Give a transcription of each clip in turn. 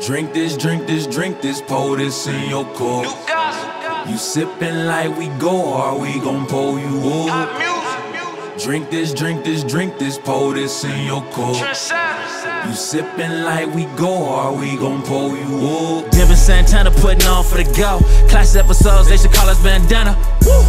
Drink this, drink this, drink this, pour this in your cup. You sippin' like we go hard, we gon' pour you up. Drink this, drink this, drink this, pour this in your cup. You sippin' like we go hard, we gon' pour you up. Dippin' Santana, putting on for the go. Classic episodes, they should call us bandana. Woo.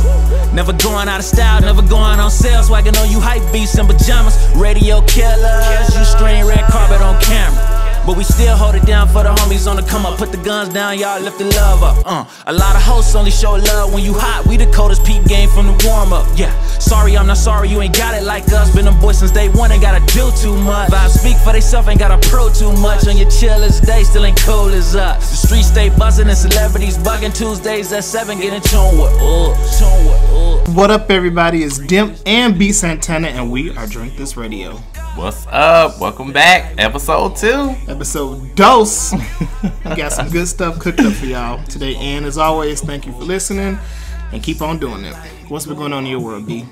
Never going out of style, never going on sale. Swaggin' on you hype beats and pajamas. Radio killers, you strain red carpet on camera. But we still hold it down for the homies on the come up. Put the guns down, y'all lift the love up. A lot of hosts only show love when you hot. We the coldest peep game from the warm up. Yeah, sorry, I'm not sorry, you ain't got it like us. Been them boys since day one, ain't gotta do too much. Vibes speak for theyself, ain't gotta pro too much. On your chillest day, still ain't cool as us. The streets stay buzzing and celebrities bugging. Tuesdays at 7, getting tuned with What up, everybody? It's Dimp and B Santana, and we are Drink This Radio. What's up? Welcome back. Episode 2. Episode dos. We got some good stuff cooked up for y'all today. And as always, thank you for listening and keep on doing it. What's been going on in your world, B?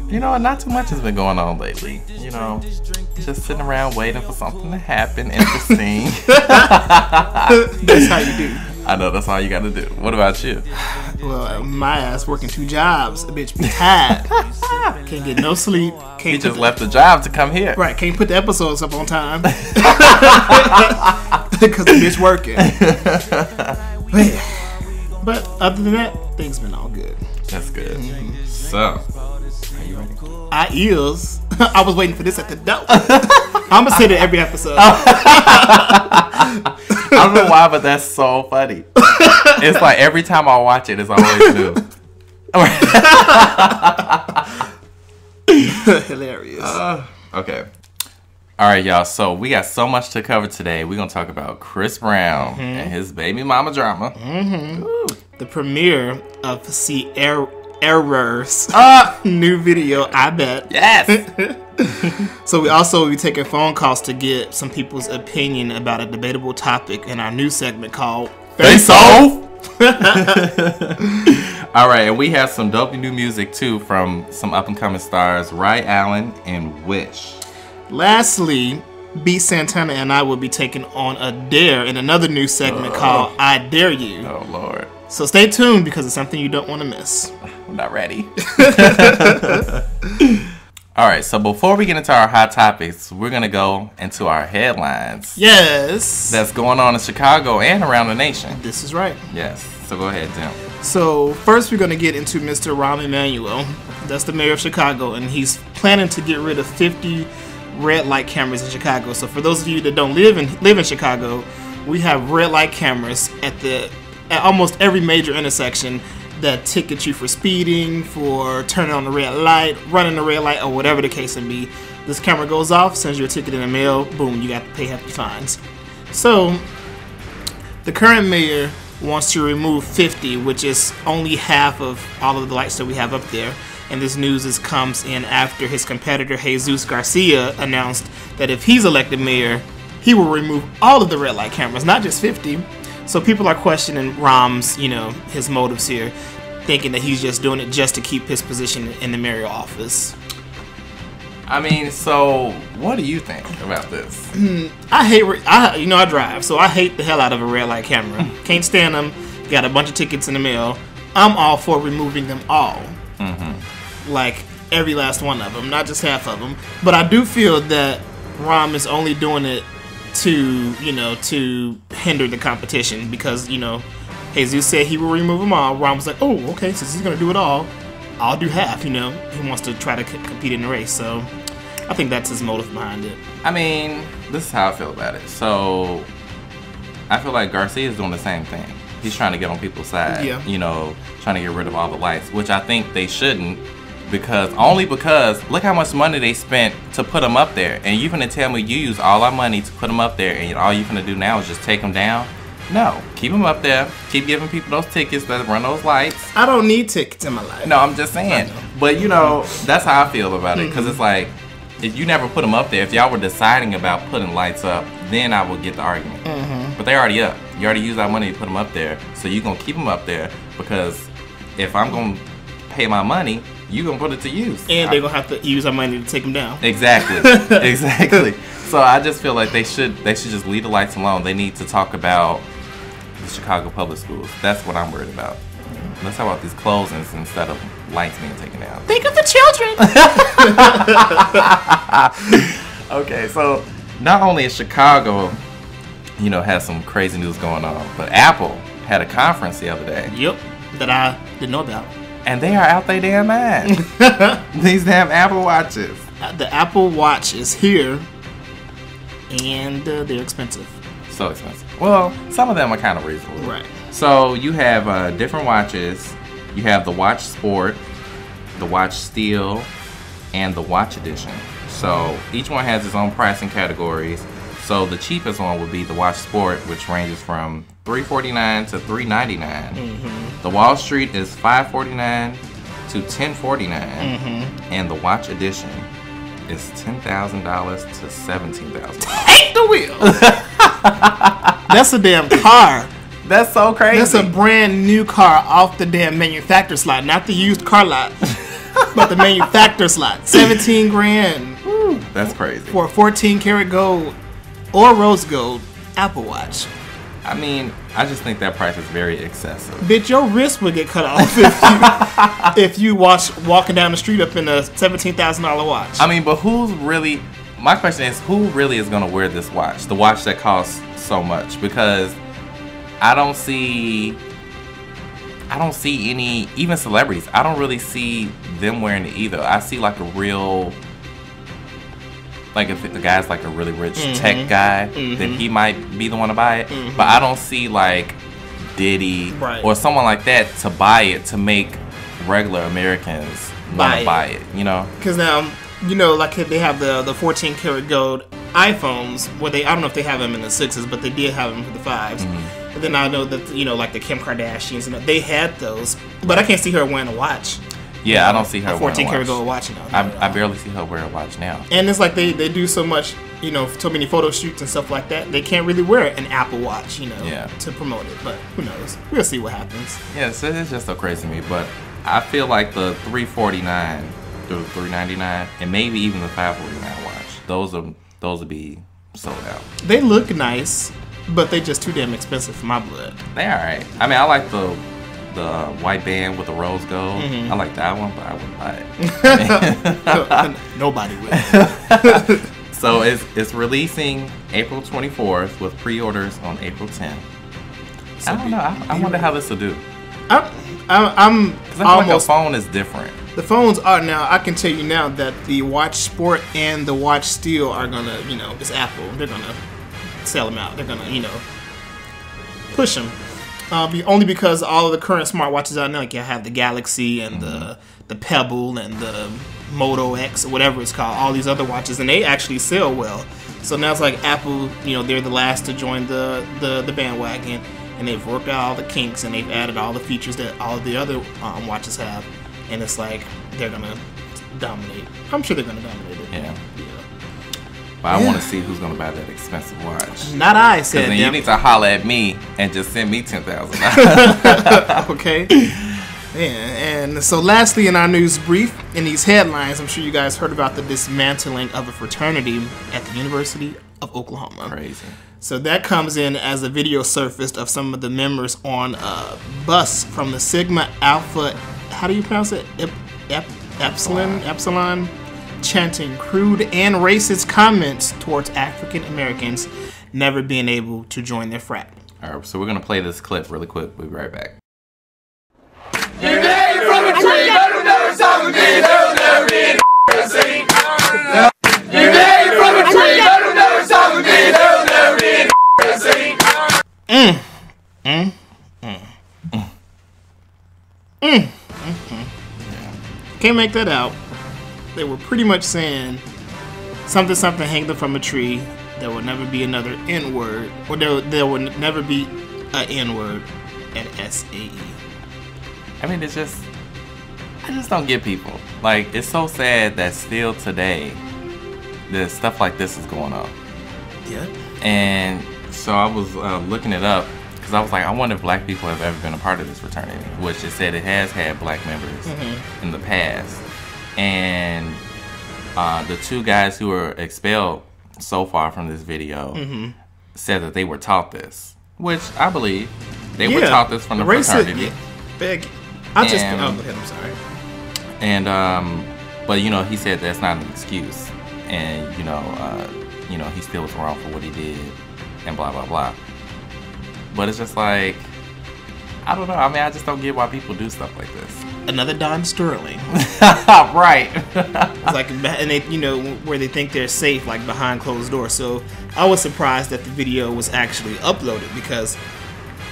You know, not too much has been going on lately. You know, just sitting around waiting for something to happen interesting. That's how you do. I know, that's all you gotta do. What about you? Well, my ass working 2 jobs. A bitch be tired. Can't get no sleep. He just left the job to come here. Right, can't put the episodes up on time. Because the bitch working. But other than that, things been all good. That's good. Mm-hmm. So, are you ready? I is. I was waiting for this at the door. I'm gonna say that every episode. I don't know why, but that's so funny. It's like every time I watch it, it's always new. Hilarious. Okay. All right, y'all. So we got so much to cover today. We're going to talk about Chris Brown and his baby mama drama. The premiere of Ciara's new video, I bet. Yes. So we also will be taking phone calls to get some people's opinion about a debatable topic in our new segment called Face Off. All right, and we have some dope new music too from some up and coming stars, Rye Allen and Wish. Lastly, B Santana and I will be taking on a dare in another new segment called I Dare You. Oh Lord. So stay tuned because it's something you don't want to miss. I'm not ready. All right, so before we get into our hot topics, we're going to go into our headlines. Yes. That's going on in Chicago and around the nation. This is right. Yes. So go ahead, Tim. So first we're going to get into Mr. Rahm Emanuel. That's the mayor of Chicago, and he's planning to get rid of 50 red light cameras in Chicago. So for those of you that don't live in Chicago, we have red light cameras at almost every major intersection that ticket you for speeding, for turning on the red light, running the red light, or whatever the case may be. This camera goes off, sends you a ticket in the mail, boom, you got to pay hefty fines. So the current mayor wants to remove 50, which is only half of all of the lights that we have up there. And this news comes in after his competitor Jesus Garcia announced that if he's elected mayor, he will remove all of the red light cameras, not just 50. So people are questioning Rahm's, his motives here, thinking that he's just doing it just to keep his position in the mayoral office. I mean, so what do you think about this? I drive, so I hate the hell out of a red light camera. Can't stand them. Got a bunch of tickets in the mail. I'm all for removing them all. Like every last one of them, not just half of them. But I do feel that Rahm is only doing it to hinder the competition because, Jesus said he will remove them all. Rahm was like, oh, okay, since he's going to do it all, I'll do half, He wants to try to compete in the race, so I think that's his motive behind it. I mean, this is how I feel about it. So, I feel like Garcia is doing the same thing. He's trying to get on people's side, trying to get rid of all the lights, which I think they shouldn't. Because look how much money they spent to put them up there, and you gonna tell me you use all our money to put them up there, and all you gonna do now is just take them down? No, keep them up there. Keep giving people those tickets that run those lights. I don't need tickets in my life. No, I'm just saying. But that's how I feel about it. Because it's like, if you never put them up there, if y'all were deciding about putting lights up, then I would get the argument. But they're already up. You already used our money to put them up there, so you're gonna keep them up there. Because if I'm gonna pay my money, you gonna put it to use. And they're gonna have to use our money to take them down. Exactly. Exactly. So I just feel like they should just leave the lights alone. They need to talk about the Chicago public schools. That's what I'm worried about. Let's talk about these closings instead of lights being taken down. Think of the children. Okay, so not only is Chicago, has some crazy news going on, but Apple had a conference the other day. Yep, that I didn't know about. And they are out their damn mind. These damn Apple Watches. The Apple Watch is here, and they're expensive. So expensive. Well, some of them are kind of reasonable. Right. So you have different watches. You have the Watch Sport, the Watch Steel, and the Watch Edition. So each one has its own pricing categories. So the cheapest one would be the Watch Sport, which ranges from $349 to $399. The Wall Street is $549 to $1049, and the Watch Edition is $10,000 to $17,000. Take the wheel. That's a damn car. That's so crazy. That's a brand new car off the damn manufacturer's lot, not the used car lot, but the manufacturer's lot. 17 grand. Woo, that's crazy. For a 14 karat gold or rose gold Apple Watch. I mean, I just think that price is very excessive. Bitch, your wrist would get cut off if you walking down the street up in a $17,000 watch. I mean, but my question is, who really is going to wear this watch? The watch that costs so much? Because I don't see any, even celebrities, I don't really see them wearing it either. I see like a real, like if the guy's like a really rich tech guy, then he might be the one to buy it. But I don't see like Diddy or someone like that to buy it to make regular Americans want to buy it, Because now, like they have the 14 karat gold iPhones, where I don't know if they have them in the 6s, but they did have them for the 5s. And then I know that, like the Kim Kardashians, and they had those. But I can't see her wearing a watch. Yeah, I don't see her wearing a watch. 14 karat gold watch now. I barely see her wear a watch now. And it's like they do so much, so many photo shoots and stuff like that. They can't really wear an Apple Watch, to promote it. But who knows? We'll see what happens. Yeah, so it's just so crazy to me. But I feel like the $349 to $399, and maybe even the $549 watch, those will be sold out. They look nice, but they just too damn expensive for my blood. They alright. I mean, I like the white band with the rose gold. I like that one, but I wouldn't buy it. Nobody would. So it's releasing April 24th with pre-orders on April 10th. So I don't know. I wonder how this will do. I'm almost. Like a phone is different. The phones are now. I can tell you now that the Watch Sport and the Watch Steel are gonna, it's Apple. They're gonna sell them out. They're gonna, push them. Only because all of the current smartwatches out now, like you have the Galaxy and the Pebble and the Moto X or whatever it's called, all these other watches, and they actually sell well. So now it's like Apple, they're the last to join the bandwagon, and they've worked out all the kinks, and they've added all the features that all of the other watches have, and it's like they're gonna dominate. I'm sure they're gonna dominate it. Yeah. But I want to see who's going to buy that expensive watch. Not I, said then you need to holler at me and just send me $10,000. Okay. And so lastly in our news brief, in these headlines, I'm sure you guys heard about the dismantling of a fraternity at the University of Oklahoma. Crazy. So that comes in as a video surfaced of some of the members on a bus from the Sigma Alpha, how do you pronounce it? Epsilon? Chanting crude and racist comments towards African Americans never being able to join their frat. All right, so we're gonna play this clip really quick. We'll be right back. You came from a tree, but it'll never stop with me. There'll never be a scene. You came from a tree, but it'll never stop with me. There'll never be a scene. Can't make that out. They were pretty much saying something hanging from a tree. There will never be another N-word, or there will never be an N-word at SAE. I mean, I just don't get people. Like, it's so sad that still today, there's stuff like this is going on. Yeah. And so I was looking it up, because because I was like, I wonder if black people have ever been a part of this fraternity, which it said it has had black members in the past. And the 2 guys who were expelled so far from this video said that they were taught this, which I believe. They were taught this from the fraternity. I'm sorry. And but he said that's not an excuse, and he still was wrong for what he did, and blah blah blah. But it's just like, I don't know. I mean, I just don't get why people do stuff like this. Another Don Sterling, right? It's like, and they, where they think they're safe, like behind closed doors. So I was surprised that the video was actually uploaded because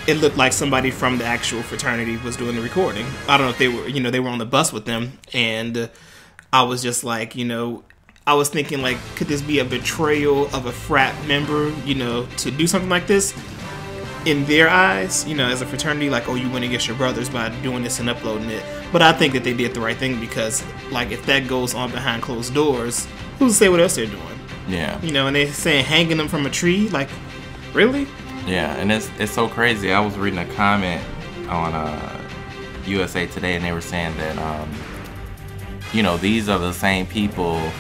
it looked like somebody from the actual fraternity was doing the recording. I don't know if they were, they were on the bus with them, and I was just like, I was thinking like, could this be a betrayal of a frat member, to do something like this? In their eyes, as a fraternity, like, oh, you went against your brothers by doing this and uploading it. But I think that they did the right thing because, like, if that goes on behind closed doors, who's to say what else they're doing? Yeah. And they're saying hanging them from a tree, like, really? Yeah, and it's so crazy. I was reading a comment on USA Today, and they were saying that, these are the same people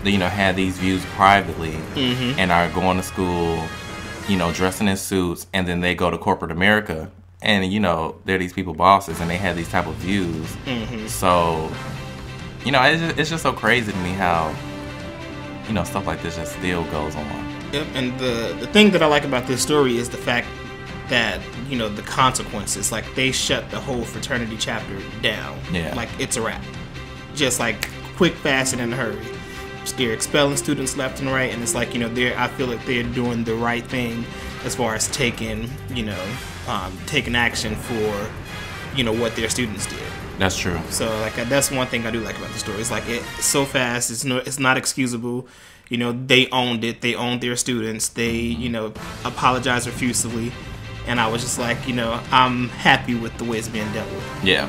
that, had these views privately and are going to school, dressing in suits, and then they go to corporate America, and they're these people bosses, and they have these type of views. So, it's just so crazy to me how, stuff like this just still goes on. Yep, and the thing that I like about this story is the fact that, the consequences, like, they shut the whole fraternity chapter down. Yeah. Like, it's a wrap. Just like quick, fast, and in a hurry. They're expelling students left and right, and it's like, I feel like they're doing the right thing as far as taking action for, what their students did. That's true. So, like, that's one thing I do like about the story. It's like, it's so fast. It's not excusable. They owned it. They owned their students. They, apologized profusely. And I was just like, I'm happy with the way it's being dealt with. Yeah.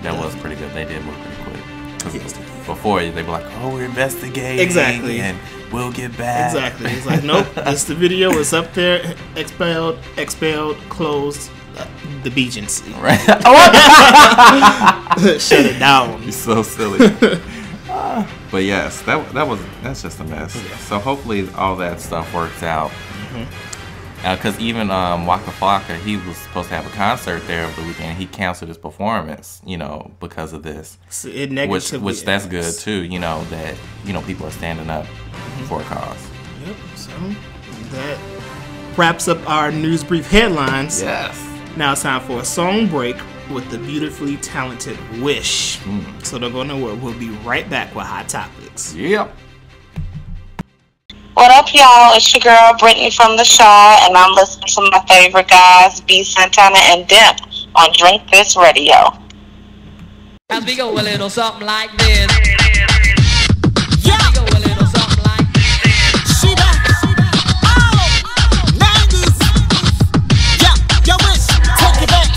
That was pretty good. They did move pretty quick. Before, they were like, oh, we're investigating. Exactly. And we'll get back. Exactly. It's like, nope, the video is up there. Expelled, closed, the Beagency. Right. Shut it down. You're so silly. But yes, that's just a mess. Yeah. So hopefully all that stuff works out. Because even Waka Flocka, he was supposed to have a concert there over the weekend. He canceled his performance, because of this. So it negatively which that's good too, that people are standing up for a cause. Yep. So that wraps up our news brief headlines. Yes. Now it's time for a song break with the beautifully talented Wish. So don't go nowhere. We'll be right back with Hot Topics. Yep. What up, y'all? It's your girl, Brittany from The Shaw, and I'm listening to my favorite guys, B. Santana and Demp, on Drink This Radio. As we go a little something like this. Yeah. As we go a little something like this. Sheba. Oh, 90s. Yeah, yo, Wish, take it back.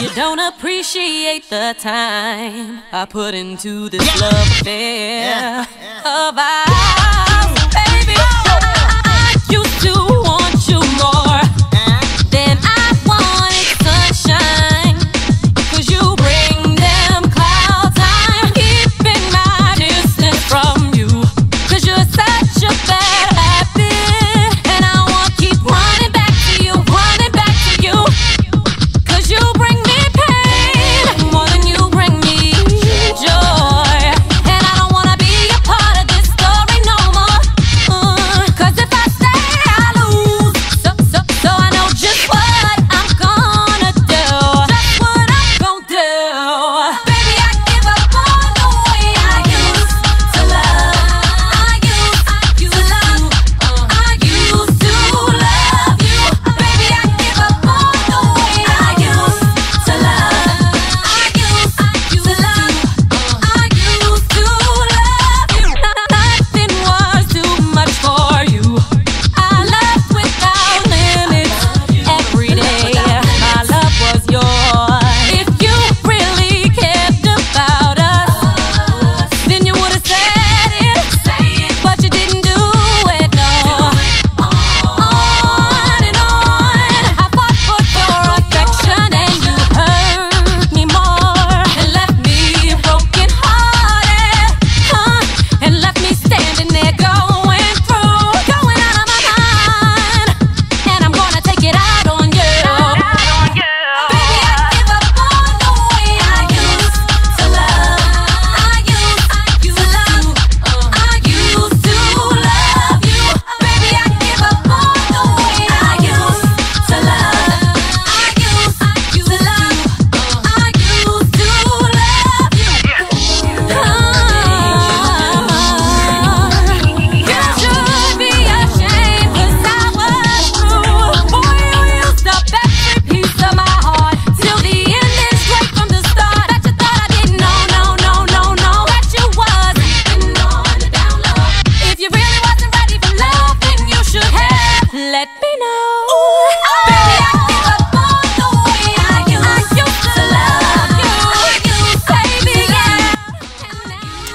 You don't appreciate the time I put into this love affair of ours. Baby, I used to want you more than I wanted sunshine. 'Cause you bring them clouds, I'm keeping my distance from you. 'Cause you're such a bad habit, and I want to keep running back to you, running back to you. 'Cause you bring me pain more than you bring me joy, and I don't want to be a part of this story no more.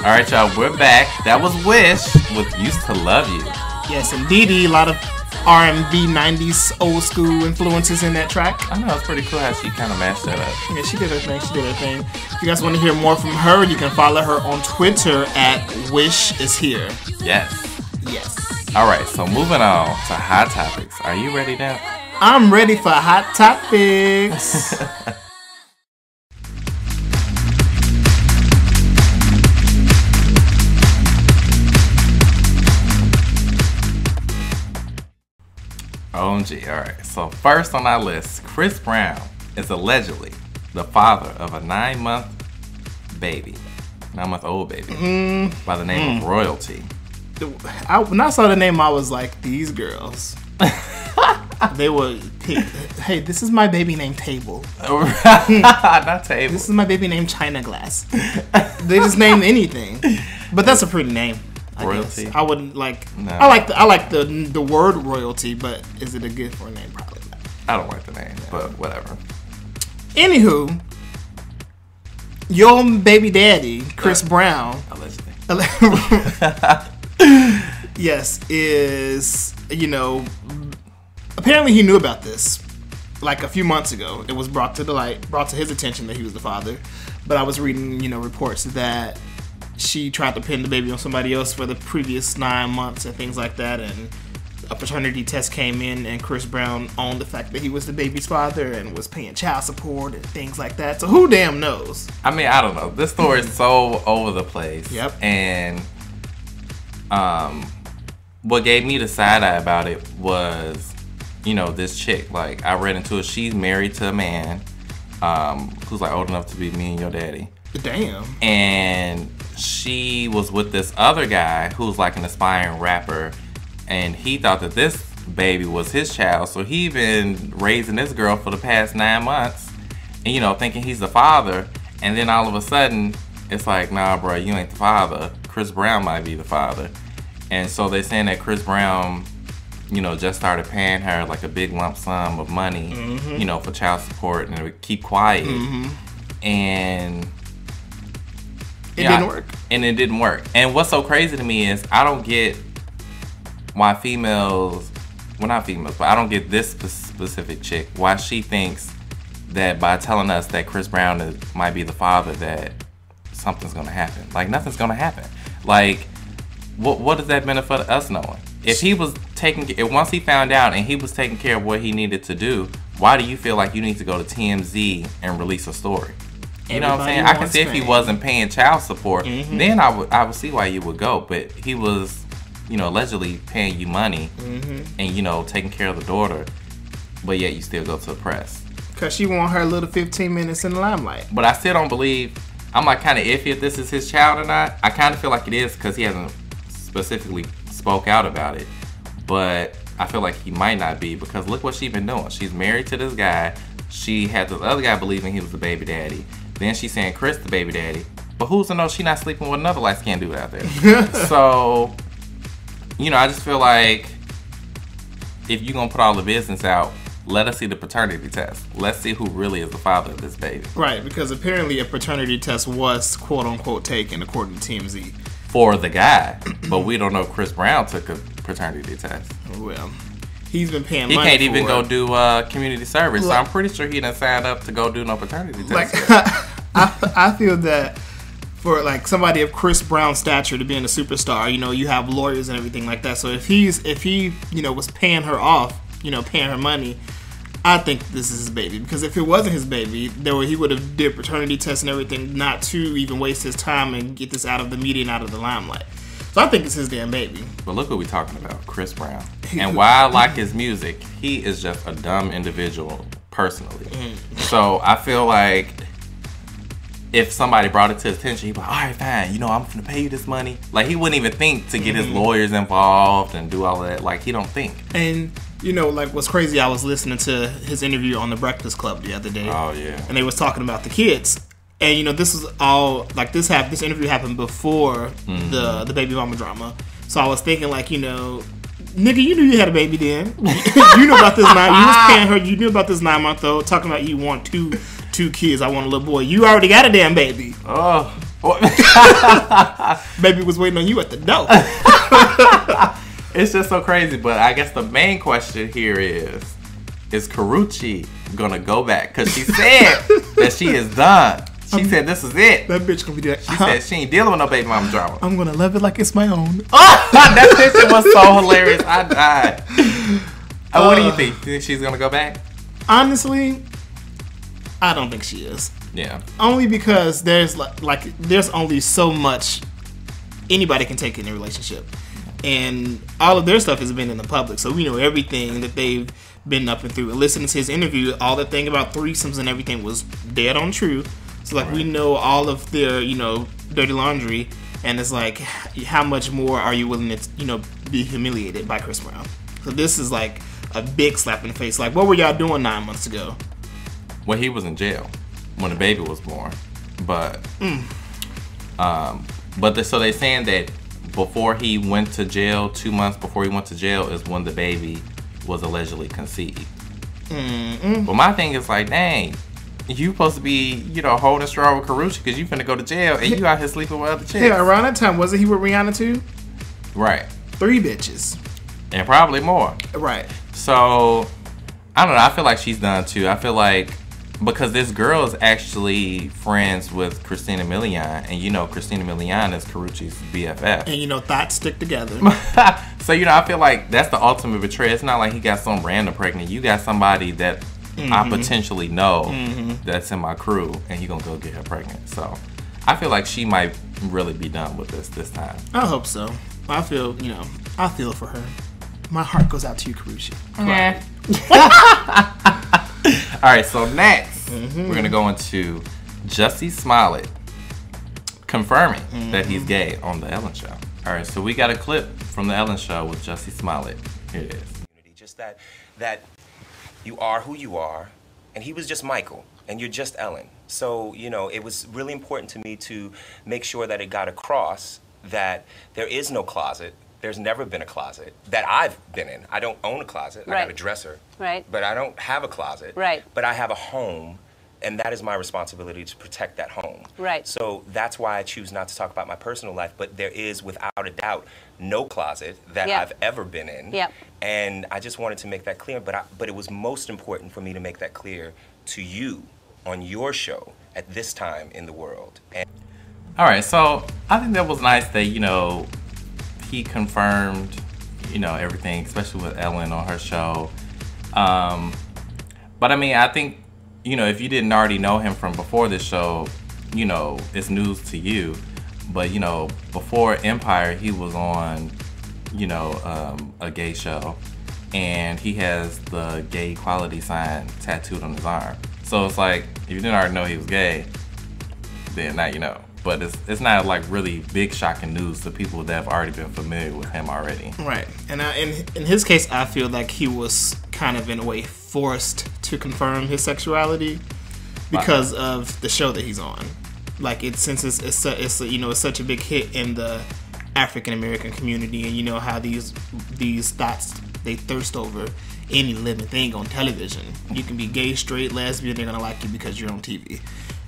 All right, y'all, we're back. That was Wish with Used to Love You. Yes, indeed. A lot of R&B 90s old school influences in that track. I know, it's pretty cool how she kind of mashed that up. Yeah, she did her thing. If you guys want to hear more from her, you can follow her on Twitter at WishIsHere. Yes. Yes. All right, so moving on to Hot Topics. Are you ready now? I'm ready for Hot Topics. OMG, all right. So first on our list, Chris Brown is allegedly the father of a 9-month-old baby by the name of Royalty. When I saw the name, I was like, these girls. They were, hey, this is my baby named Table. Not Table. This is my baby named China Glass. They just named anything. But that's a pretty name. Royalty. I wouldn't like. No. I like the word royalty, but is it a good for a name? Probably not. I don't like the name, but whatever. Anywho, your baby daddy, Chris Brown, allegedly, yes, is apparently he knew about this like a few months ago. It was brought to his attention that he was the father. But I was reading reports that she tried to pin the baby on somebody else for the previous 9 months and things like that, and a paternity test came in and Chris Brown owned the fact that he was the baby's father and was paying child support and things like that. So who damn knows? I mean, I don't know. This story is so over the place. Yep. And what gave me the side eye about it was, this chick. Like, I read into it. She's married to a man who's like old enough to be me and your daddy. Damn. And she was with this other guy who's like an aspiring rapper, and he thought that this baby was his child, so he been raising this girl for the past 9 months, and thinking he's the father, and then all of a sudden it's like, nah, bro, you ain't the father. Chris Brown might be the father. And so they're saying that Chris Brown, just started paying her like a big lump sum of money, for child support, and it would keep quiet, and it didn't work. And it didn't work. And what's so crazy to me is I don't get why females, well, not females, but I don't get this specific chick, why she thinks that by telling us that Chris Brown might be the father that something's going to happen. Like, nothing's going to happen. Like, what does that benefit us knowing? If he was once he found out and he was taking care of what he needed to do, why do you feel like you need to go to TMZ and release a story? You know what I'm saying? I can see if he wasn't paying child support, then I would see why you would go. But he was, allegedly paying you money and, taking care of the daughter, but yet you still go to the press. Because she want her little 15 minutes in the limelight. But I still don't believe, I'm like kind of iffy if this is his child or not. I kind of feel like it is because he hasn't specifically spoke out about it. But I feel like he might not be, because look what she's been doing. She's married to this guy. She had this other guy believing he was the baby daddy. Then she's saying Chris the baby daddy. But who's to know she's not sleeping with another light-skinned dude out there? So, I just feel like if you're going to put all the business out, let us see the paternity test. Let's see who really is the father of this baby. Right, because apparently a paternity test was quote-unquote taken according to TMZ. For the guy. But we don't know if Chris Brown took a paternity test. Well, he's been paying money. He can't even go do community service, so I'm pretty sure he didn't sign up to go do no paternity test. Like, I feel that for like somebody of Chris Brown's stature to being a superstar, you have lawyers and everything like that. So if he was paying her off, paying her money, I think this is his baby. Because if it wasn't his baby, he would have did paternity tests and everything, not to even waste his time and get this out of the media and out of the limelight. So I think it's his damn baby. But look what we're talking about, Chris Brown. And while I like his music, he is just a dumb individual personally. So I feel like if somebody brought it to his attention, he'd be like, all right, fine, I'm going to pay you this money. Like, he wouldn't even think to get his lawyers involved and do all of that. Like, he don't think. And, like, what's crazy, I was listening to his interview on The Breakfast Club the other day. Oh, yeah. And they was talking about the kids. And, this is all, like, this interview happened before the baby mama drama. So I was thinking, like, nigga, you knew you had a baby then. You knew about this you was paying her, you knew about this 9-month-old, talking about you want two kids, I want a little boy. You already got a damn baby. Oh, Baby was waiting on you at the door. It's just so crazy. But I guess the main question here is Karrueche gonna go back? Because she said that she is done. She said this is it. That bitch gonna be there. She said she ain't dealing with no baby mama drama. I'm gonna love it like it's my own. That picture was so hilarious. I died. What do you think? Do you think she's gonna go back? Honestly, I don't think she is. Yeah. Only because there's there's only so much anybody can take in a relationship, and all of their stuff has been in the public, so we know everything that they've been up and through. And listening to his interview, all the thing about threesomes and everything was dead on true. So like, we know all of their, dirty laundry, and it's like, how much more are you willing to, be humiliated by Chris Brown? So this is like a big slap in the face. Like, what were y'all doing 9 months ago? Well, he was in jail when the baby was born, but so they saying that before he went to jail, 2 months before he went to jail, is when the baby was allegedly conceived. But my thing is like, dang. You supposed to be, holding straw with Karrueche because you finna go to jail and you out here sleeping with other chicks. Yeah, around that time, wasn't he with Rihanna too? Right. 3 bitches. And probably more. Right. So, I don't know. I feel like she's done too. I feel like, because this girl is actually friends with Christina Milian, and Christina Milian is Karrueche's BFF. And thoughts stick together. So, I feel like that's the ultimate betrayal. It's not like he got some random pregnant. You got somebody that I potentially know that's in my crew, and he gonna go get her pregnant. So I feel like she might really be done with this time. I hope so. I feel, I feel for her. My heart goes out to you, Karrueche. Yeah. All right, so next we're gonna go into Jussie Smollett confirming that he's gay on the Ellen Show. All right, so we got a clip from the Ellen Show with Jussie Smollett. Here it is. Just that you are who you are, and he was just Michael, and you're just Ellen. So, it was really important to me to make sure that it got across that there is no closet. There's never been a closet that I've been in. I don't own a closet. Right. I got a dresser. Right. But I don't have a closet. Right. But I have a home, and that is my responsibility to protect that home. Right. So that's why I choose not to talk about my personal life, but there is, without a doubt, no closet that I've ever been in. Yep. And I just wanted to make that clear, but it was most important for me to make that clear to you on your show at this time in the world. All right, so I think that was nice that, he confirmed, everything, especially with Ellen on her show. But I mean, I think, if you didn't already know him from before this show, it's news to you. But, before Empire, he was on, a gay show. And he has the gay equality sign tattooed on his arm. So it's like, if you didn't already know he was gay, then now you know. But it's not like really big shocking news to people that have already been familiar with him already. Right. And in his case, I feel like he was kind of in a way forced to confirm his sexuality because of the show that he's on. Like, since it's such a big hit in the African American community, and how these thoughts, they thirst over any living thing on television. You can be gay, straight, lesbian, they're gonna like you because you're on TV.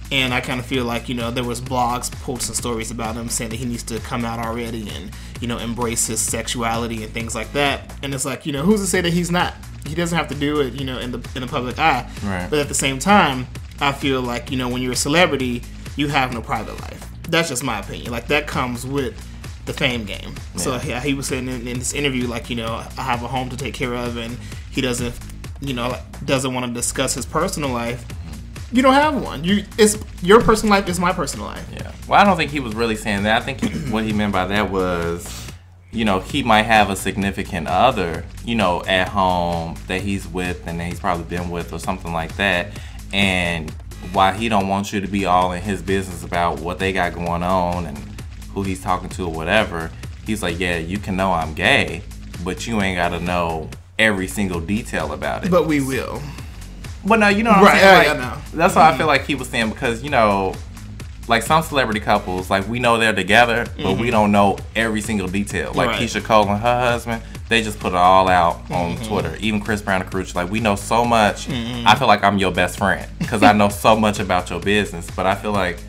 And I kind of feel like, there was blogs, posts, and stories about him saying that he needs to come out already and, embrace his sexuality and things like that. And it's like, who's to say that he's not? He doesn't have to do it, in the public eye. Right. But at the same time, I feel like, when you're a celebrity, you have no private life. That's just my opinion. Like, that comes with the fame game. Yeah. So he was saying in this interview, like, I have a home to take care of, and he doesn't want to discuss his personal life. You don't have one. Your personal life is my personal life. Yeah. Well, I don't think he was really saying that. I think what he meant by that was, he might have a significant other, at home that he's with and that he's probably been with or something like that. And why he don't want you to be all in his business about what they got going on and who he's talking to or whatever. He's like, yeah, you can know I'm gay, but you ain't got to know every single detail about it. But we will. But no, you know what I'm saying? Like, that's what I feel like he was saying, because, like some celebrity couples, like we know they're together, but we don't know every single detail. Like Keisha Cole and her husband, they just put it all out on Twitter. Even Chris Brown and Karrueche, like we know so much. I feel like I'm your best friend because I know so much about your business. But I feel like,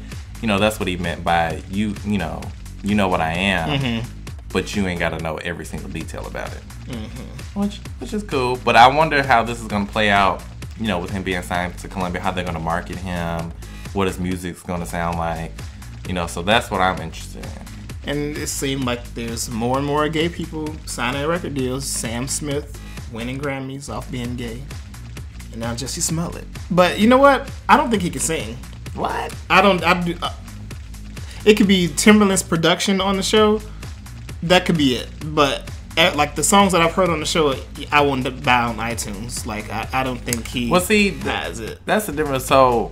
that's what he meant by you know what I am, but you ain't got to know every single detail about it, which is cool. But I wonder how this is gonna play out, with him being signed to Columbia, how they're gonna market him, what his music's gonna sound like, so that's what I'm interested in. And it seemed like there's more and more gay people signing record deals. Sam Smith winning Grammys off being gay. And now Jussie Smoullet. But you know what? I don't think he can sing. What? It could be Timberland's production on the show. That could be it. But like the songs that I've heard on the show, I wouldn't buy on iTunes. Like I don't think he has it. That's the difference. So,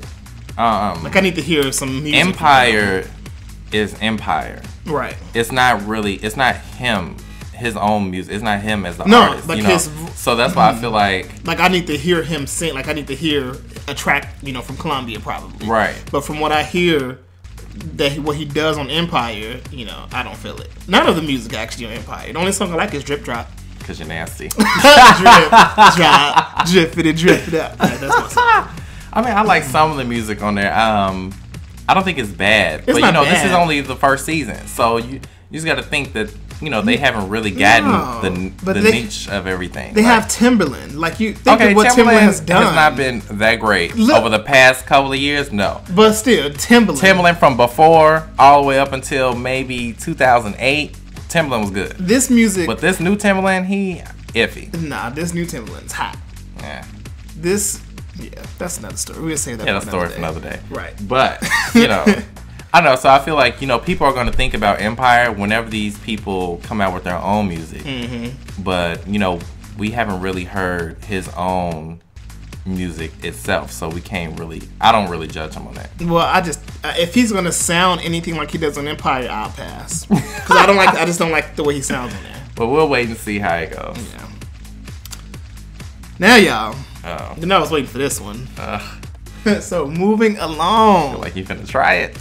like I need to hear some music. Empire is Empire. Right. It's not him, his own music. It's not him as the artist. Like so that's why I feel like I need to hear him sing. Like I need to hear a track, from Columbia probably. Right. But from what I hear, what he does on Empire, I don't feel it. None of the music actually on Empire. The only song I like is Drip Drop. Because you're nasty. Drip it up. Yeah, that's my song. I mean, I like some of the music on there. I don't think it's bad. It's but not this is bad. only the first season. So you just got to think that, they haven't really gotten the niche of everything. They have Timberland. Like you think of what Timberland has done. Has not been that great over the past couple of years. No. But still, Timberland from before all the way up until maybe 2008, Timberland was good. This music. But this new Timberland, he iffy. Nah, this new Timberland's hot. Yeah. That's another story. We'll say that. Yeah, that's a story for another day. Right. But I don't know. So I feel like people are going to think about Empire whenever these people come out with their own music. But we haven't really heard his own music itself, so we can't really. I don't really judge him on that. Well, I just if he's going to sound anything like he does on Empire, I'll pass because I just don't like the way he sounds on there. But we'll wait and see how it goes. Yeah. Now, y'all. Oh. I was waiting for this one. So, moving along. I feel like you finna try it.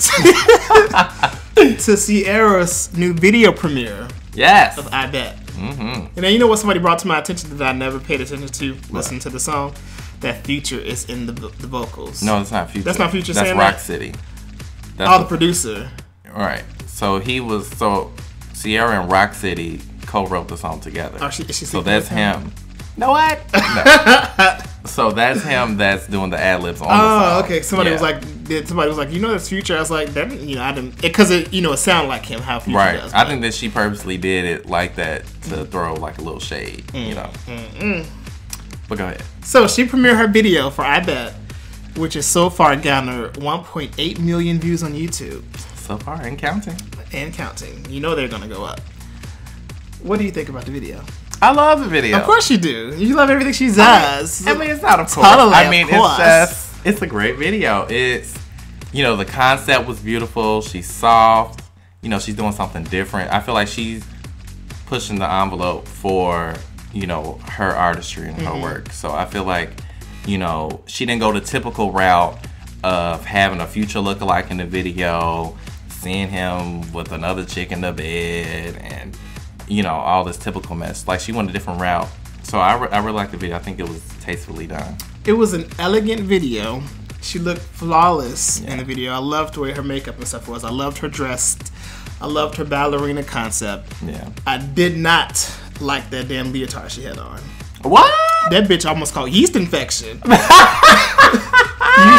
To Ciara's new video premiere. Yes. Of I Bet. And then what somebody brought to my attention that I never paid attention to listen to the song? That Future is in the vocals. No, that's not Future. That's not Future that's saying Rock that? City. That's the producer. Right. So Ciara and Rock City co-wrote the song together. Oh, she so that's him. No, what? No. So that's him that's doing the ad-libs on the song. Oh, okay. Somebody was like, that's Future. I was like, that, I didn't, because it sounded like him, how Future does. I think that she purposely did it like that to throw like a little shade, But go ahead. So she premiered her video for I Bet, which has so far garnered 1.8 million views on YouTube. So far, and counting. And counting. They're going to go up. What do you think about the video? I love the video. Of course you do. You love everything she does. I mean, it's not of course. Totally, it's a great video. It's, the concept was beautiful. She's soft. She's doing something different. I feel like she's pushing the envelope for, her artistry and her work. So I feel like, she didn't go the typical route of having a Future lookalike in the video, seeing him with another chick in the bed, and all this typical mess. Like, she went a different route. So I really like the video. I think it was tastefully done. It was an elegant video. She looked flawless in the video. I loved the way her makeup and stuff was. I loved her dress. I loved her ballerina concept. Yeah. I did not like that damn leotard she had on. What? That bitch almost caught yeast infection. You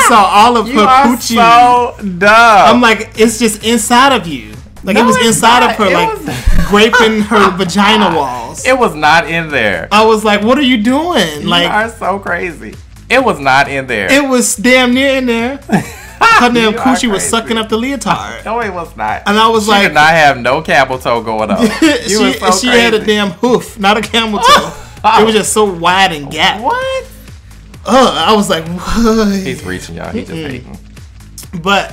saw all of her coochie. So dumb. I'm like, it's just inside of you. Like, it was inside of her, scraping her vagina walls. It was not in there. I was like, what are you doing? You are so crazy. It was not in there. It was damn near in there. Her damn coochie was sucking up the leotard. No, it was not. And I was she like, did not have no camel toe going on. She had a damn hoof, not a camel toe. It was just so wide and gap. What? I was like, what? He's reaching, y'all. He's just hating. But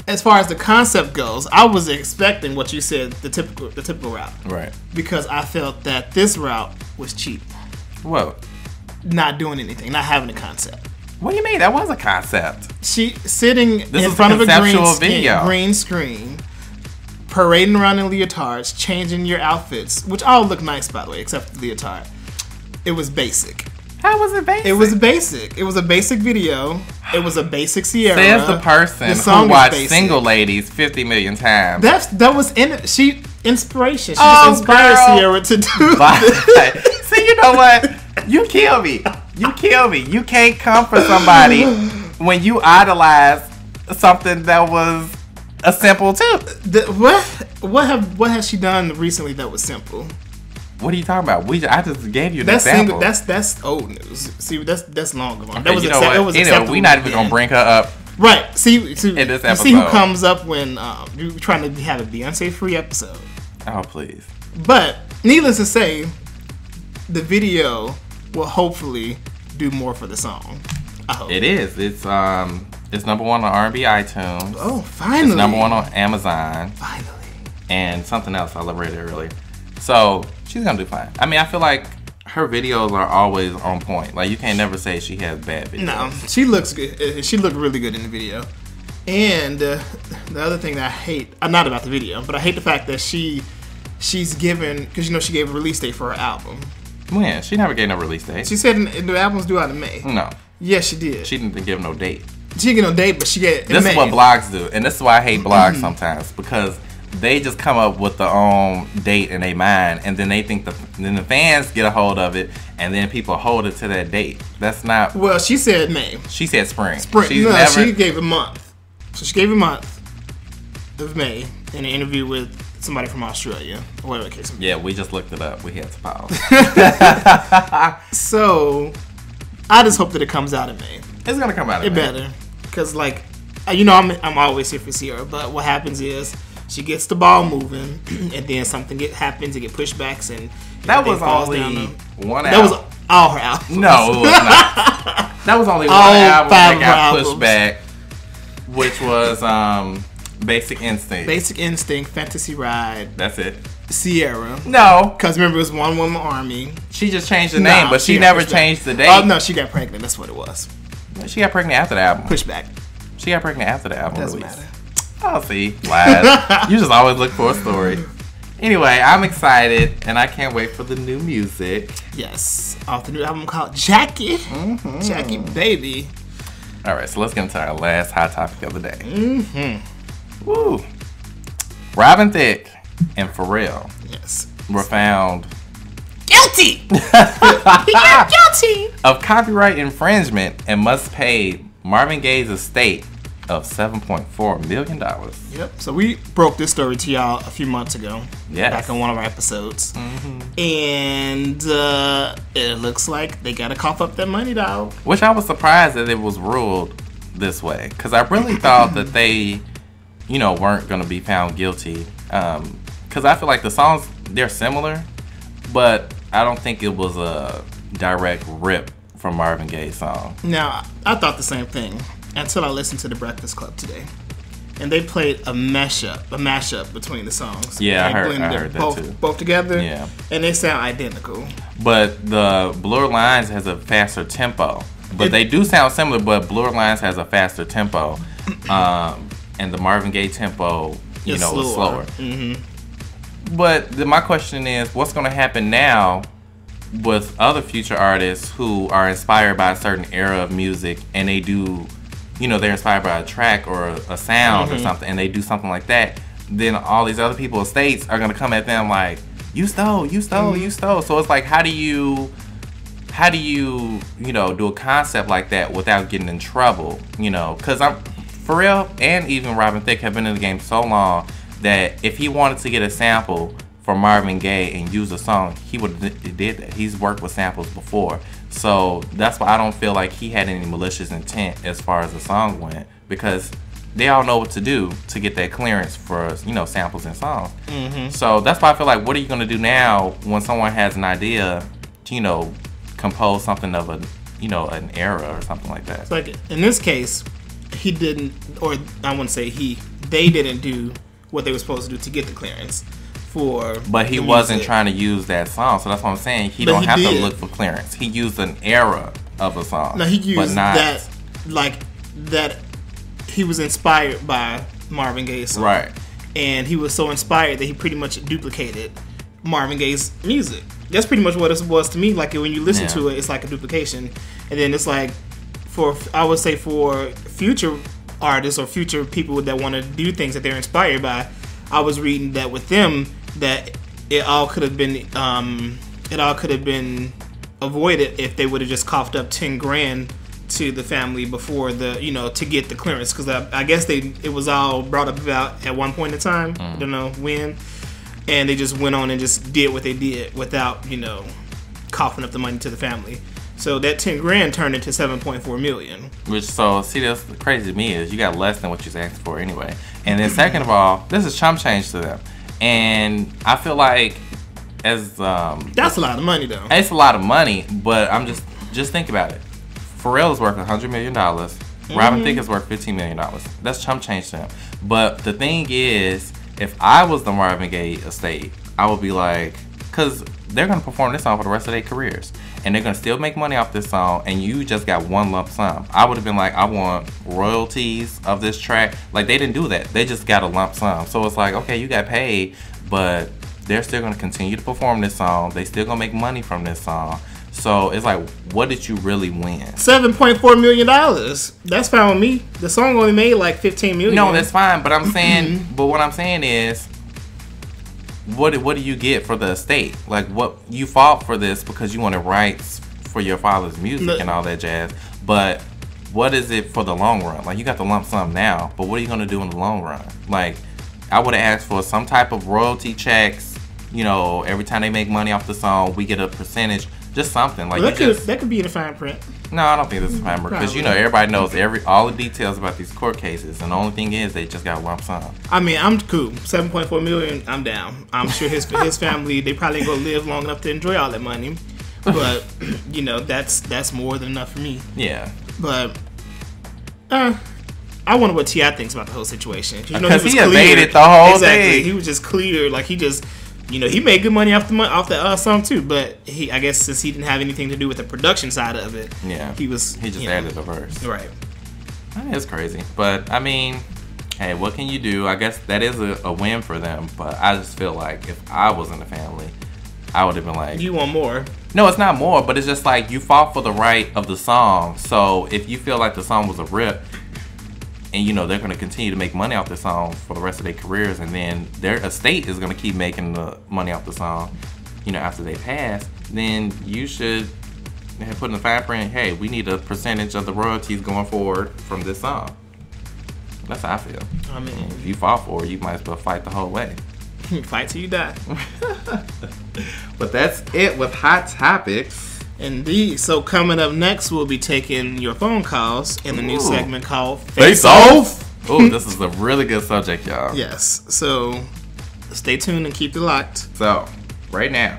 as far as the concept goes, I was expecting what you said, the typical route. Right. Because I felt that this route was cheap. What? Not doing anything, not having a concept. What do you mean? That was a concept. She sitting in front of a green screen, parading around in leotards, changing your outfits, which all look nice, by the way, except the leotard. It was basic. How was it basic? It was basic. It was a basic video. It was a basic Ciara. Says the person who watched Single Ladies 50 million times. That was inspiration. She just inspired Ciara to do this. See, you know what? You kill me. You kill me. You can't come for somebody when you idolize something that was a simple tip. What has she done recently that was simple? What are you talking about? I just gave you an example. That's old news. See, that's long ago. Okay, that was it was anyway, we're not even gonna bring her up. Right. See in this episode. You see who comes up when you're trying to have a Beyonce free episode. Oh please. But needless to say, the video will hopefully do more for the song. I hope. It is. It's number one on R&B iTunes. Oh, finally. It's number one on Amazon. Finally. And something else I read earlier. So she's gonna do fine. I mean, I feel like her videos are always on point. Like you can't never say she has bad videos. No, she looks good. She looked really good in the video. And the other thing that I hate, not about the video, but I hate the fact that she's given, because she gave a release date for her album. When? She never gave no release date. She said the album's due out in May. No. Yes, she did. She didn't give no date. She didn't give no date, but she get This is what blogs do, and this is why I hate blogs sometimes, because they just come up with their own date in their mind, and then they think then the fans get a hold of it, and then people hold it to that date. That's not. Well, she said May. She said spring. She gave a month. So she gave a month of May in an interview with somebody from Australia, or whatever the case may be. Yeah, we just looked it up. We had to pause. So I just hope that it comes out in May. It's gonna come out in May. It better, because I'm always here for Ciara, but what happens is she gets the ball moving, and then something happens, it get pushbacks, and that was only one album. That was all her albums. No, it was not. That was only one album that got pushed back, which was Basic Instinct. Basic Instinct, Fantasy Ride. That's it. Ciara. No, because remember it was One Woman Army. She just changed the name, but she never changed the date. Oh no, she got pregnant. That's what it was. She got pregnant after the album. Pushback. She got pregnant after the album Doesn't release. matter. Oh, see, lies. You just always look for a story. Anyway, I'm excited, and I can't wait for the new music. Yes, off the new album called Jackie. Mm-hmm. Jackie, baby. All right, so let's get into our last hot topic of the day. Mm-hmm. Woo. Robin Thicke and Pharrell. Yes. Were found guilty. He got guilty of copyright infringement and must pay Marvin Gaye's estate of $7.4 million. Yep. So we broke this story to y'all a few months ago. Yes. Back on one of our episodes. Mm-hmm. And it looks like they gotta cough up that money, dog. Which I was surprised that it was ruled this way, because I really thought that they, weren't gonna be found guilty. Because I feel like the songs, they're similar, but I don't think it was a direct rip from Marvin Gaye's song. Now, I thought the same thing until I listened to The Breakfast Club today. And they played a mashup between the songs. Yeah, I heard that too. Both together. Yeah. And they sound identical. But the Blurred Lines has a faster tempo. But they do sound similar, but Blurred Lines has a faster tempo. And the Marvin Gaye tempo, is slower. Mm-hmm. But my question is, what's going to happen now with other future artists who are inspired by a certain era of music, and they do, they're inspired by a track or a sound or something, and they do something like that? Then all these other people's estates are going to come at them like, you stole. So it's like, how do you do a concept like that without getting in trouble? Because Pharrell and even Robin Thicke have been in the game so long that if he wanted to get a sample for Marvin Gaye and use a song, he would have did that. He's worked with samples before. So that's why I don't feel like he had any malicious intent as far as the song went, because they all know what to do to get that clearance for, samples and songs. Mm-hmm. So that's why I feel like, what are you going to do now when someone has an idea to, compose something of an era or something like that? It's like, in this case, he didn't, or I wouldn't say they didn't do what they were supposed to do to get the clearance for. But he wasn't trying to use that song, so that's what I'm saying. He don't have to look for clearance. He used an era of a song. No, he used that he was inspired by Marvin Gaye's song. Right. And he was so inspired that he pretty much duplicated Marvin Gaye's music. that's pretty much what it was to me. Like when you listen to it, it's like a duplication, and then it's like I would say for future artists or future people that want to do things that they're inspired by, I was reading that with them that it all could have been avoided if they would have just coughed up 10 grand to the family before to get the clearance, because I guess it was all brought up about at one point in time. I don't know when, and they just went on and just did what they did without coughing up the money to the family. So that 10 grand turned into 7.4 million. That's crazy to me is you got less than what you asked for anyway. And then second of all, this is chump change to them, and I feel like that's a lot of money though. It's a lot of money, but I'm just think about it. Pharrell is worth $100 million. Robin Thicke is worth $15 million. That's chump change to him. But the thing is, if I was the Marvin Gaye estate, I would be like, because they're going to perform this song for the rest of their careers. And they're going to still make money off this song, and you just got one lump sum. I would have been like, I want royalties of this track. Like, they didn't do that. They just got a lump sum. So it's like, okay, you got paid, but they're still going to continue to perform this song. They still going to make money from this song. So it's like, what did you really win? $7.4 million. That's fine with me. The song only made like $15 million. No, that's fine. But I'm saying, but what I'm saying is, what do you get for the estate? Like, what you fought for this because you wanted rights for your father's music and all that jazz. But what is it for the long run? Like, you got the lump sum now, but what are you gonna do in the long run? Like, I would have asked for some type of royalty checks. Every time they make money off the song, we get a percentage. Just something like that could be in the fine print. No, I don't think this is fine print because everybody knows all the details about these court cases, and the only thing is they just got a lump sum. I mean, I'm cool. 7.4 million, I'm down. I'm sure his family, they probably ain't gonna live long enough to enjoy all that money, but that's more than enough for me. Yeah, but I wonder what T.I. thinks about the whole situation because he evaded the whole thing. He was just clear, like he just. He made good money off the song too, but I guess since he didn't have anything to do with the production side of it, he just added a verse. Right. I mean, it's crazy, but I mean, hey, what can you do? I guess that is a win for them, but I just feel like if I was in the family, I would have been like, you want more? No, it's not more, but it's just like you fought for the right of the song. So if you feel like the song was a rip, and they're going to continue to make money off the song for the rest of their careers, and then their estate is going to keep making the money off the song, after they pass, then you should put in the fine print, hey, we need a percentage of the royalties going forward from this song. That's how I feel. I mean, if you fought for it, you might as well fight the whole way. Fight till you die. But that's it with Hot Topics. Indeed. So coming up next, we'll be taking your phone calls in the new segment called Face Off. Oh, this is a really good subject, y'all. Yes. So stay tuned and keep it locked. So right now,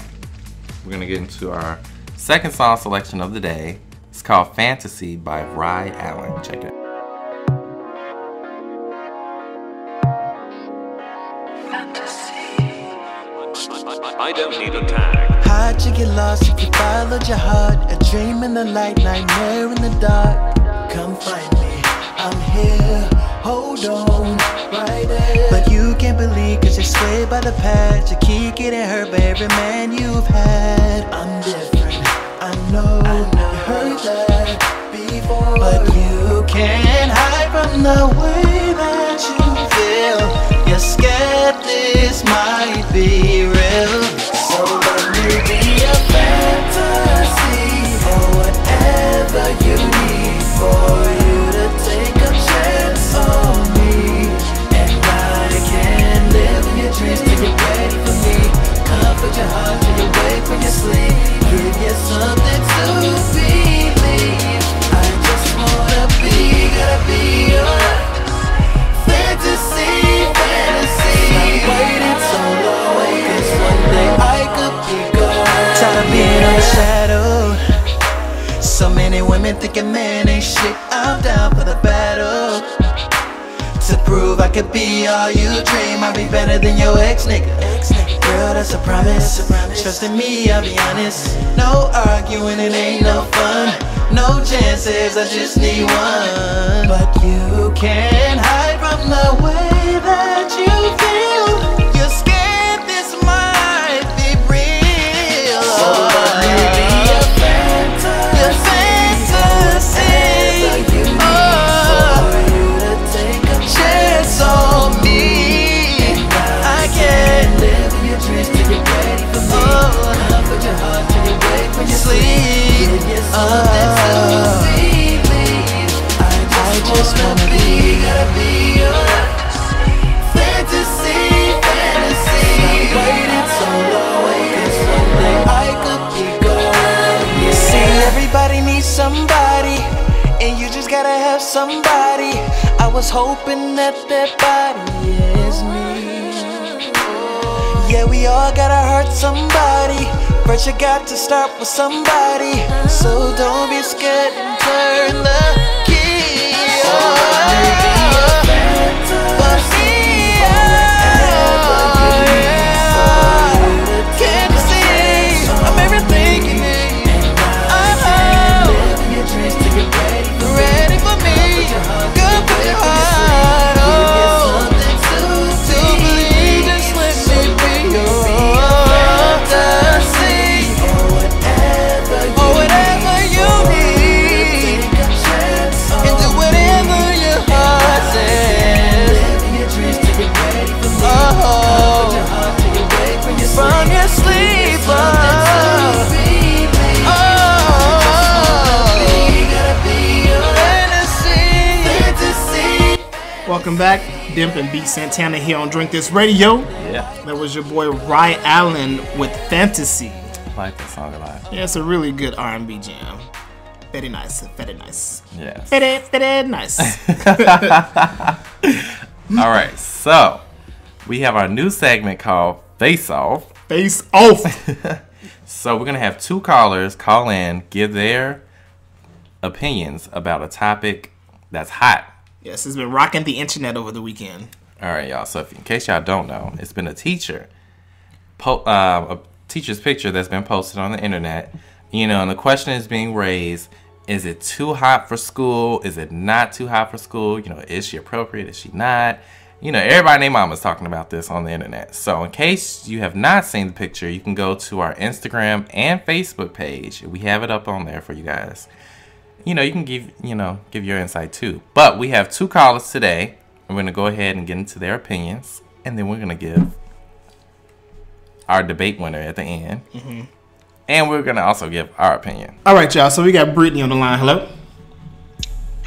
we're going to get into our second song selection of the day. It's called Fantasy by Rye Allen. Check it out. I don't need a tag. How'd you get lost if you followed your heart? A dream in the light, nightmare in the dark. Come find me, I'm here. Hold on, right there. But you can't believe cause you're swayed by the past. You keep getting hurt by every man you've had. I'm different, I know you heard that before. But you can't hide from the way that you feel. You're scared this might be real. So let me be a fantasy, or whatever you need, for you to take a chance on me. And I can live in your dreams till you're ready for me. Comfort your heart till you wake when you sleep. Give you something to believe. I just wanna be your fantasy. Stop waiting so long, cause one day I could be gone. Tired of being on the shadow. So many women thinking man ain't shit. I'm down for the battle. To prove I could be all you dream, I'll be better than your ex-nigga. Girl, that's a promise. Trust in me, I'll be honest. No arguing, it ain't no fun. No chances, I just need one. But you can't hide from the way that you feel. You're scared this might be real. So I just wanna be your fantasy. Waited so long, someday I could be gone. You see, everybody needs somebody, and you just gotta have somebody. I was hoping that body is me. Yeah, we all gotta hurt somebody, but you got to start with somebody. So don't be scared and turn the key. Can't you see I'm everything you need? Ready for me. Good for your heart. To believe, just let me be your fantasy. Or whatever you need, and do whatever your heart says. From your sleep. Welcome back, Dimp and B Santana here on Drink This Radio. Yeah. That was your boy Rye Allen with Fantasy. I like that song a lot. Yeah, it's a really good R&B jam. Very nice, very nice. Yes. Very nice. All right, so we have our new segment called Face Off. Face Off. So we're going to have two callers call in, give their opinions about a topic that's hot. Yes, it's been rocking the internet over the weekend. All right, y'all. So in case y'all don't know, it's been a teacher's picture that's been posted on the internet. You know, and the question is being raised, is it too hot for school? Is it not too hot for school? You know, is she appropriate? Is she not? You know, everybody and their mama's talking about this on the internet. So in case you have not seen the picture, you can go to our Instagram and Facebook page. We have it up on there for you guys. You know, you can give your insight too. But we have two callers today. We're going to go ahead and get into their opinions. And then we're going to give our debate winner at the end. Mm-hmm. And we're going to also give our opinion. All right, y'all. So we got Brittany on the line. Hello.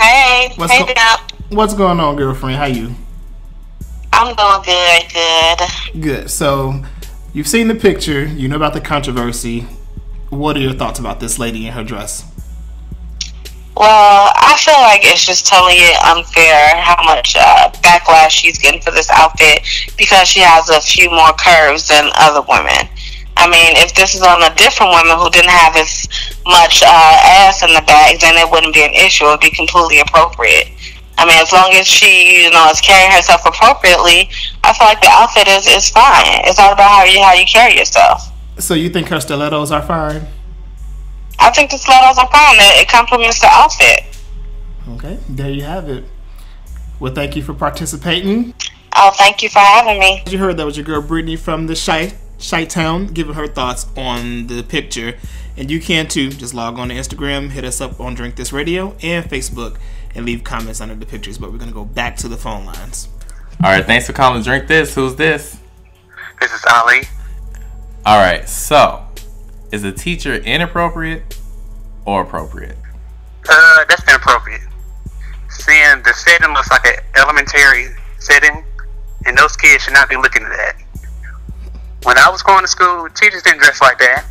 Hey. What's going on, girlfriend? How you? I'm doing good. Good. So you've seen the picture. You know about the controversy. What are your thoughts about this lady in her dress? Well, I feel like it's just totally unfair how much backlash she's getting for this outfit because she has a few more curves than other women. I mean, if this is on a different woman who didn't have as much ass in the bag, then it wouldn't be an issue. It would be completely appropriate. I mean, as long as she, is carrying herself appropriately, I feel like the outfit is fine. It's all about how you carry yourself. So you think her stilettos are fine? I think the stilettos are fine. It complements the outfit. Okay, there you have it. Well, thank you for participating. Oh, thank you for having me. You heard that was your girl Brittany from the Chi-Town giving her thoughts on the picture. And you can too. Just log on to Instagram, hit us up on Drink This Radio and Facebook, and leave comments under the pictures. But we're going to go back to the phone lines. All right, thanks for calling Drink This. Who's this? This is Ali. All right, so is a teacher inappropriate or appropriate? That's inappropriate. Seeing the setting looks like an elementary setting, and those kids should not be looking at that. When I was going to school, teachers didn't dress like that.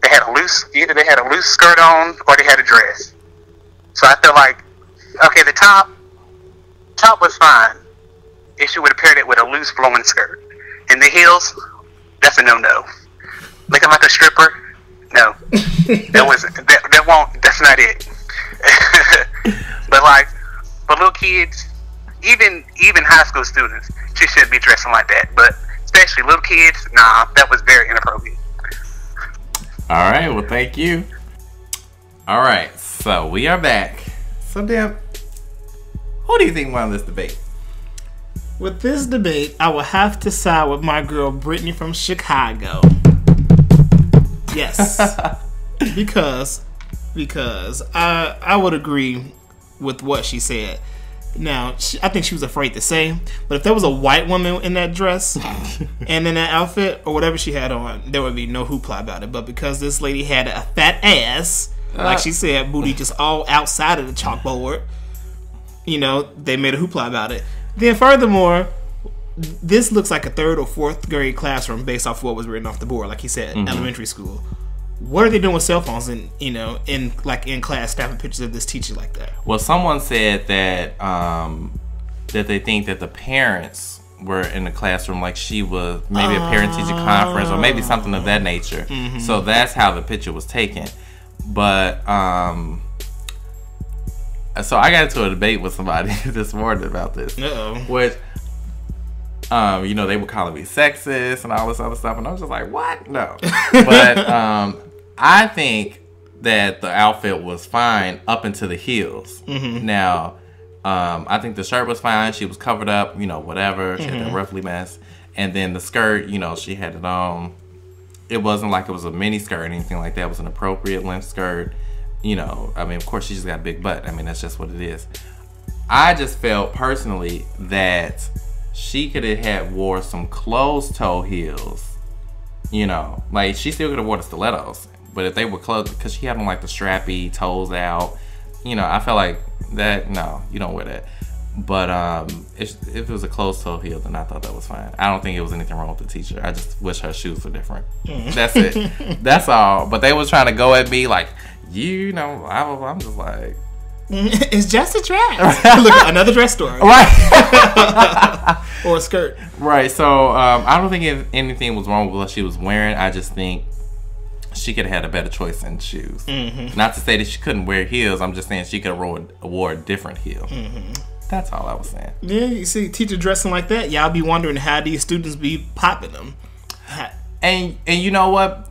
They had either they had a loose skirt on or they had a dress. So I feel like, okay, the top was fine if she would have paired it with a loose flowing skirt. And the heels, that's a no-no. Looking like a stripper, no. That's not it. But like, for little kids, even high school students, she shouldn't be dressing like that. But especially little kids, nah, that was very inappropriate. All right, well, thank you. All right, so we are back. So, damn, who do you think won this debate? With this debate, I will have to side with my girl Brittany from Chicago. Yes, because I would agree with what she said. Now, I think she was afraid to say, but if there was a white woman in that dress and in that outfit or whatever she had on, there would be no hoopla about it. But because this lady had a fat ass, Like she said, booty just all outside of the chalkboard. You know, they made a hoopla about it. Then furthermore, this looks like a 3rd or 4th grade classroom based off what was written off the board. Like he said, elementary school. What are they doing with cell phones and, you know, in class, snapping pictures of this teacher like that? Well, someone said that that they think that the parents were in the classroom, like she was maybe a parent-teacher conference or maybe something of that nature. So that's how the picture was taken. But so I got into a debate with somebody this morning about this. Which, you know, they were calling me sexist and all this other stuff, and I was just like, what? No. But I think that the outfit was fine up into the heels. Now, I think the shirt was fine. She was covered up, you know, whatever. She had that roughly mess. And then the skirt, you know, she had it on. It wasn't like it was a mini skirt or anything like that. It was an appropriate length skirt. You know, I mean, of course, she just got a big butt. I mean, that's just what it is. I just felt personally that she could have had wore some closed-toe heels. You know, like she still could have wore the stilettos. But if they were closed, because she had them like the strappy toes out, you know, I felt like that, no, you don't wear that. But if it was a closed-toe heel, then I thought that was fine. I don't think it was anything wrong with the teacher. I just wish her shoes were different. That's it. That's all. But they was trying to go at me like, you know, I'm just like, it's just a dress. Look, another dress story. Right. Or a skirt. Right. So I don't think anything was wrong with what she was wearing. I just think she could have had a better choice in shoes. Not to say that she couldn't wear heels. I'm just saying she could have wore a different heel. That's all I was saying. Yeah, you see teacher dressing like that, y'all be wondering how these students be popping them. And you know what?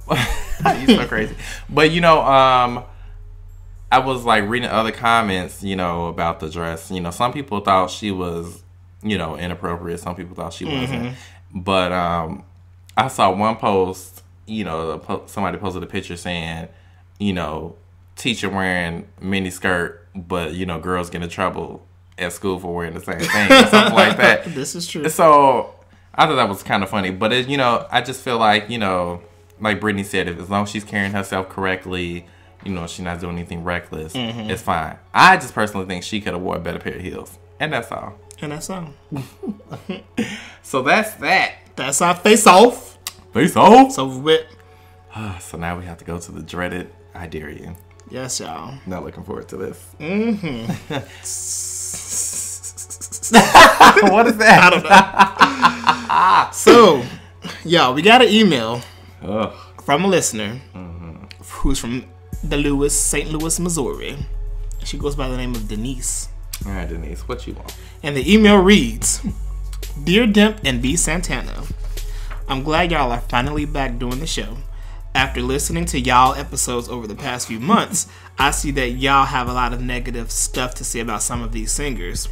You're so crazy. But you know, I was like reading other comments, you know, about the dress. You know, some people thought she was, you know, inappropriate. Some people thought she wasn't. But I saw one post, you know, somebody posted a picture saying, you know, teacher wearing mini skirt, but you know, girls get in trouble at school for wearing the same thing or something like that. This is true. So I thought that was kind of funny. But, you know, I just feel like, you know, like Brittany said, as long as she's carrying herself correctly, you know, she's not doing anything reckless, it's fine. I just personally think she could have wore a better pair of heels. And that's all. And that's all. So that's that. That's our face off. Face off. It's over with. So now we have to go to the dreaded I Dare You. Yes, y'all. Not looking forward to this. What is that? I don't know. So, y'all, we got an email from a listener who's from St. Louis, Missouri. She goes by the name of Denise. All right, Denise, what you want? And the email reads, Dear Demp and B. Santana, I'm glad y'all are finally back doing the show. After listening to y'all episodes over the past few months, I see that y'all have a lot of negative stuff to say about some of these singers.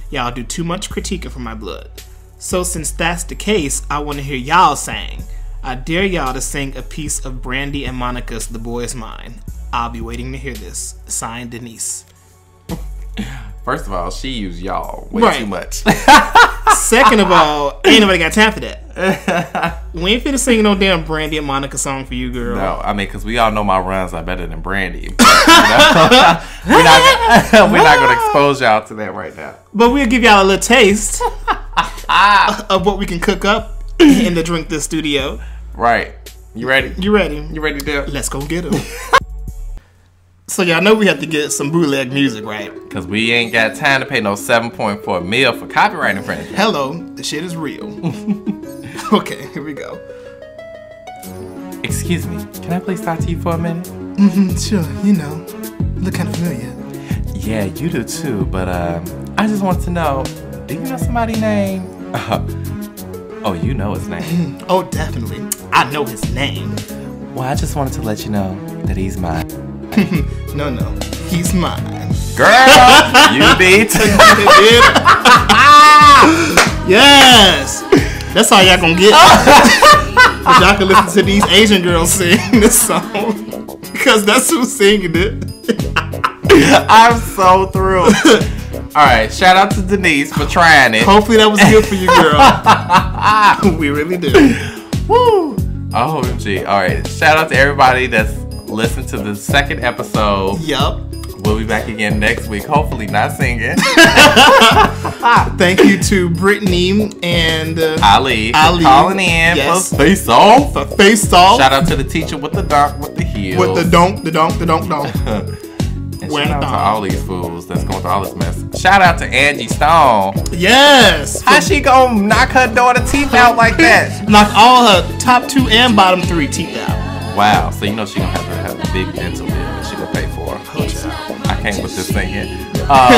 Y'all do too much critiquing for my blood. So since that's the case, I want to hear y'all sing. I dare y'all to sing a piece of Brandy and Monica's The Boy Is Mine. I'll be waiting to hear this. Signed, Denise. First of all, she used y'all way too much. Second of all, ain't nobody got time for that. We ain't finna sing no damn Brandy and Monica song for you, girl. No, I mean, because we all know my runs are better than Brandy. But, we're not going to expose y'all to that right now. But we'll give y'all a little taste of what we can cook up in the Drink This studio. Right. You ready? You ready? You ready to do it? Let's go get them. So y'all know we have to get some bootleg music, right? Because we ain't got time to pay no $7.4 million for copyright infringement. Hello, the shit is real. Okay, here we go. Excuse me, can I please talk to you for a minute? Sure, you know, look kind of familiar. Yeah, you do too, but I just want to know, do you know somebody named... oh, you know his name. Oh, definitely. I know his name. Well, I just wanted to let you know that he's mine. No, he's mine. Girl, you beat. Yes, that's all y'all gonna get. But y'all can listen to these Asian girls sing this song because that's who's singing it. I'm so thrilled. All right, shout out to Denise for trying it. Hopefully that was good for you, girl. We really do. Woo! OMG. All right, shout out to everybody that's Listen to the second episode. Yup. We'll be back again next week. Hopefully not singing. Thank you to Brittany and Ali for calling in for Face Off. Shout out to the teacher with the donk with the heels. With the donk. And shout out to all these fools that's going through all this mess. Shout out to Angie Stone. Yes. How she gonna knock her daughter teeth out like that? Knock all her top 2 and bottom 3 teeth out. Wow. So you know she gonna have to have a big dental bill that she gonna pay for. I can't with this thing here.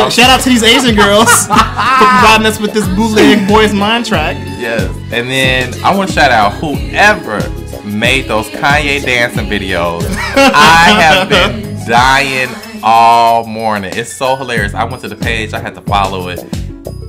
Shout out to these Asian girls for providing us with this bootleg Boys Mind track. Yes. And then I want to shout out whoever made those Kanye dancing videos. I have been dying all morning. It's so hilarious. I went to the page. I had to follow it.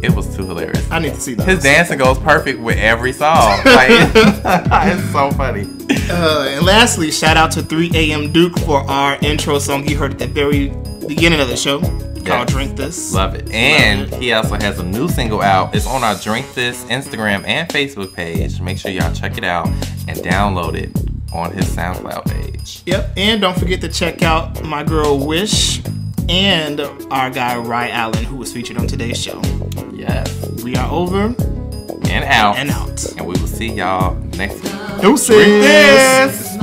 It was too hilarious. I need to see that. His dancing goes perfect with every song. Like, it's so funny. And lastly, shout out to 3 AM Duke for our intro song you heard at the very beginning of the show. Called Drink This. Love it. And he also has a new single out. It's on our Drink This Instagram and Facebook page. Make sure y'all check it out and download it on his SoundCloud page. Yep. And don't forget to check out my girl Wish and our guy Rye Allen, who was featured on today's show. Yes. We are over and out. And out. And we will see y'all next week. Deuces. Drink This.